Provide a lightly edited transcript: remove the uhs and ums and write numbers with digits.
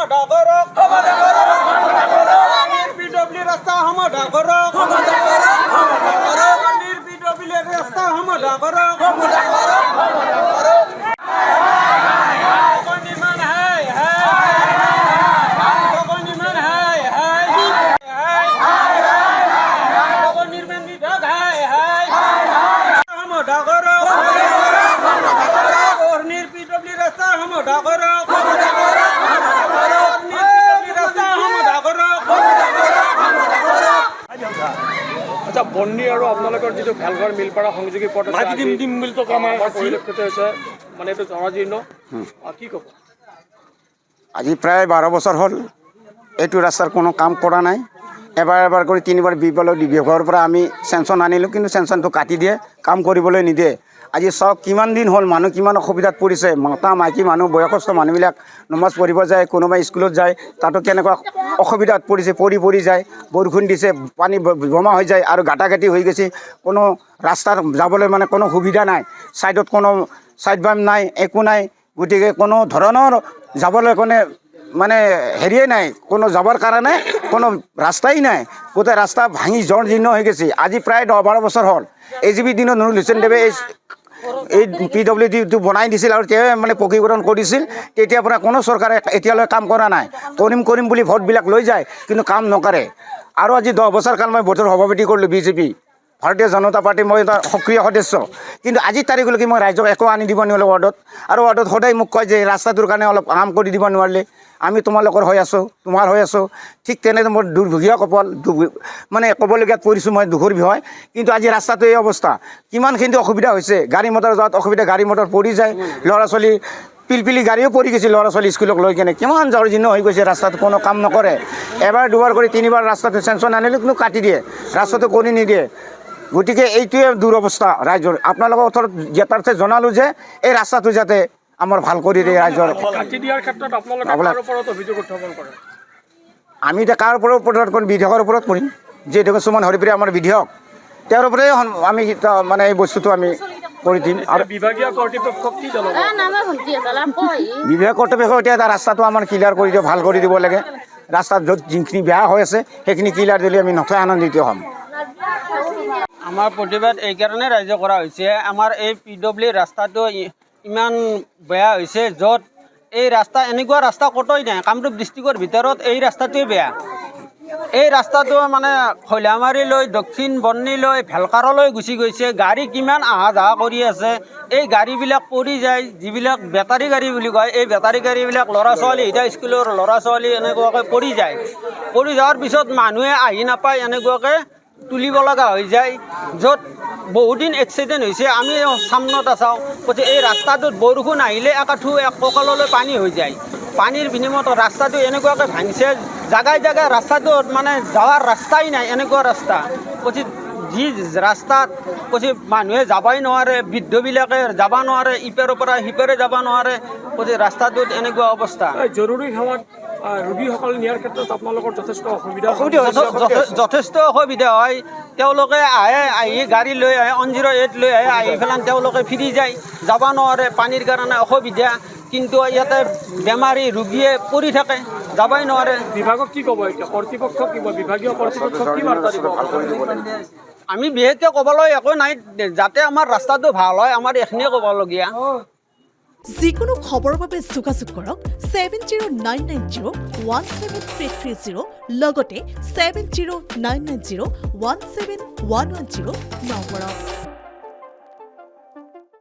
সমাধা করক নির্বিডব্লিউ রাস্তা সমাধা করক নির্বিডব্লিউ রাস্তা সমাধা করক নির্মাণ হাই নির্মাণ হাই নির্মাণ বিভাগ হাই সমাধা করক নির্বিডব্লিউ রাস্তা সমাধা করক আচ্ছা বন্নি আৰু আপোনালোকৰ যিটো ভেলঘৰ মিলপাৰা সংযোগী পথ পৰিলক্ষিত হৈছে মানে এইটো জৰাজীৰ্ণ কি ক'ব আজি প্ৰায় 12 বছৰ হ'ল এইটো ৰাস্তাৰ কোনো কাম কৰা নাই এবাৰ কৰি 3বাৰ বিভাগৰ পৰা আমি চেংচন আনিলোঁ কিন্তু চেংচনটো কাটি দিয়ে কাম কৰিবলৈ নিদিয়ে আজি চাওক কিমান দিন হ'ল মানুহ কিমান অসুবিধাত পৰিছে মতা মাইকী মানুহ বয়সস্থ মানুহবিলাক নমাজ পঢ়িব যায় কোনোবাই স্কুলত যায় তাতো কেনেকুৱা অসুবিধাত পৰিছে পৰি যায় বৰষুণ দিছে পানী জমা হৈ যায় আৰু গাঁটাগাঁটি হৈ গৈছে কোনো ৰাস্তাত যাবলৈ মানে কোনো সুবিধা নাই ছাইডত কোনো ছাইড বাম নাই একো নাই গতিকে কোনো ধৰণৰ যাবলৈ মানে হেৰিয়ে নাই কোনো যাবৰ কাৰণে কোনো ৰাস্তাই নাই গোটেই ৰাস্তা ভাঙি জৰ্জীৰ্ণ হৈ গৈছে আজি প্ৰায় 10-12 বছৰ হ'ল AGP দিনত নুৰুল হুছেইন দেৱে এই PWDটো বনাই দিছিল আৰু তেওঁ মানে পকীকৰণ কৰিছিল তেতিয়াৰ পৰা কোনো চৰকাৰে এতিয়ালৈ কাম কৰা নাই কৰিম বুলি ভোটবিলাক লৈ যায় কিন্তু কাম নকৰে আৰু আজি 10 বছৰ কাল মই ভোটৰ সভাপতি কৰিলোঁ BJP ভাৰতীয় জনতা পাৰ্টি মই এটা সক্ৰিয় সদস্য কিন্তু আজিৰ তাৰিখলৈকে মই ৰাইজক একো আনি দিব নোৱাৰিলোঁ ৱাৰ্ডত সদায় মোক কয় যে ৰাস্তাটোৰ কাৰণে অলপ কাম কৰি দিব নোৱাৰিলে আমি তোমালোকৰ হৈ আছোঁ তোমাৰ হৈ আছোঁ ঠিক তেনেদৰে মোৰ দুৰ্ভগীয়া কপাল মানে ক'বলগীয়াত পৰিছোঁ মই দুখৰ বিষয় কিন্তু আজি ৰাস্তাটো এই অৱস্থা কিমানখিনি অসুবিধা হৈছে গাড়ী মটৰ যোৱাত অসুবিধা গাড়ী মটৰ পৰি যায় ল'ৰা ছোৱালী পিলপিলি গাড়ীও পৰি গৈছে ল'ৰা ছোৱালী স্কুলক লৈ কেনে কিমান জৰ্জীৰ্ণ হৈ গৈছে ৰাস্তাটো কোনো কাম নকৰে এবাৰ দুবাৰ কৰি 3বাৰ ৰাস্তাটো চেংচন আনিলে কিন্তু কাটি দিয়ে ৰাস্তাটো কৰি নিদিয়ে গতিকে এইটোৱে দুৰৱস্থা ৰাইজৰ আপোনালোকৰ ওচৰত যথাৰ্থে জনালোঁ যে এই ৰাস্তাটো যাতে আমাৰ ভাল কৰি দিয়ে ৰাইজৰ কাটি দিয়াৰ ক্ষেত্ৰত আপোনালোকে কাৰ ওপৰত অভিযোগ উত্থাপন কৰে আমি এতিয়া কাৰ ওপৰত কৰিম বিধায়কৰ ওপৰত কৰিম যিহেতু সুমন হৰিপ্ৰিয়া আমাৰ বিধায়ক তেওঁৰ ওপৰতে আমি মানে এই বস্তুটো আমি কৰি দিম আৰু বিভাগীয় কৰ্তৃপক্ষক কি জনাব বিভাগীয় কৰ্তৃপক্ষ এতিয়া এটা ৰাস্তাটো আমাৰ ক্লিয়াৰ কৰি দিব ভাল কৰি দিব লাগে ৰাস্তাত য'ত যিখিনি বেয়া হৈ আছে সেইখিনি ক্লিয়াৰ দিলে আমি নথৈ আনন্দিত হ'ম আমাৰ প্ৰতিবাদ এইকাৰণে ৰাইজে কৰা হৈছে আমাৰ এই PW ৰাস্তাটো ইমান বেয়া হৈছে য'ত এই ৰাস্তা এনেকুৱা ৰাস্তা ক'তোই নাই কামৰূপ ডিষ্ট্ৰিক্টৰ ভিতৰত এই ৰাস্তাটোৱে বেয়া এই ৰাস্তাটো মানে খৈলামাৰীলৈ দক্ষিণ বন্নিলৈ ভেলকাৰলৈ গুচি গৈছে গাড়ী কিমান অহা যোৱা কৰি আছে এই গাড়ীবিলাক পৰি যায় যিবিলাক বেটাৰী গাড়ী বুলি কয় এই বেটাৰী গাড়ীবিলাক ল'ৰা ছোৱালী এতিয়া স্কুলৰ ল'ৰা ছোৱালী এনেকুৱাকৈ পৰি যায় পৰি যোৱাৰ পিছত মানুহে আহি নাপায় এনেকুৱাকৈ তুলিব লগা হৈ যায় য'ত বহুদিন এক্সিডেণ্ট হৈছে আমি সামনত চাওঁ গতিকে এই ৰাস্তাটোত বৰষুণ আহিলে একাঠু এক কঁকাললৈ পানী হৈ যায় পানীৰ বিনিময়ত ৰাস্তাটো এনেকুৱাকৈ ভাঙিছে জাগাই ৰাস্তাটোত মানে যাৱাৰ ৰাস্তাই নাই এনেকুৱা ৰাস্তা গতিকে যি ৰাস্তাত গতিকে মানুহে যাবই নোৱাৰে বৃদ্ধবিলাকে যাব নোৱাৰে ইপাৰৰ পৰা সিপাৰে যাব নোৱাৰে গতিকে ৰাস্তাটোত এনেকুৱা অৱস্থা জৰুৰী সময়ত ৰোগীসকল নিয়াৰ ক্ষেত্ৰত আপোনালোকৰ যথেষ্ট যথেষ্ট অসুবিধা হয় তেওঁলোকে আহি গাড়ী লৈ আহে 108 লৈ আহি পেলাই তেওঁলোকে ফিৰি যায় যাব নোৱাৰে পানীৰ কাৰণে অসুবিধা কিন্তু ইয়াতে বেমাৰী ৰোগীয়ে পৰি থাকে যাবই নোৱাৰে বিভাগক কি ক'ব এতিয়া কৰ্তৃপক্ষ কি বিভাগীয় কৰ্তৃপক্ষক কি বাৰ্তা দিব আমি বিশেষকৈ ক'বলৈ একো নাই যাতে আমাৰ ৰাস্তাটো ভাল হয় আমাৰ এইখিনিয়ে ক'বলগীয়া যিকোনো খবৰৰ বাবে যোগাযোগ কৰক 7099017330 লগতে 7099017110 নম্বৰত।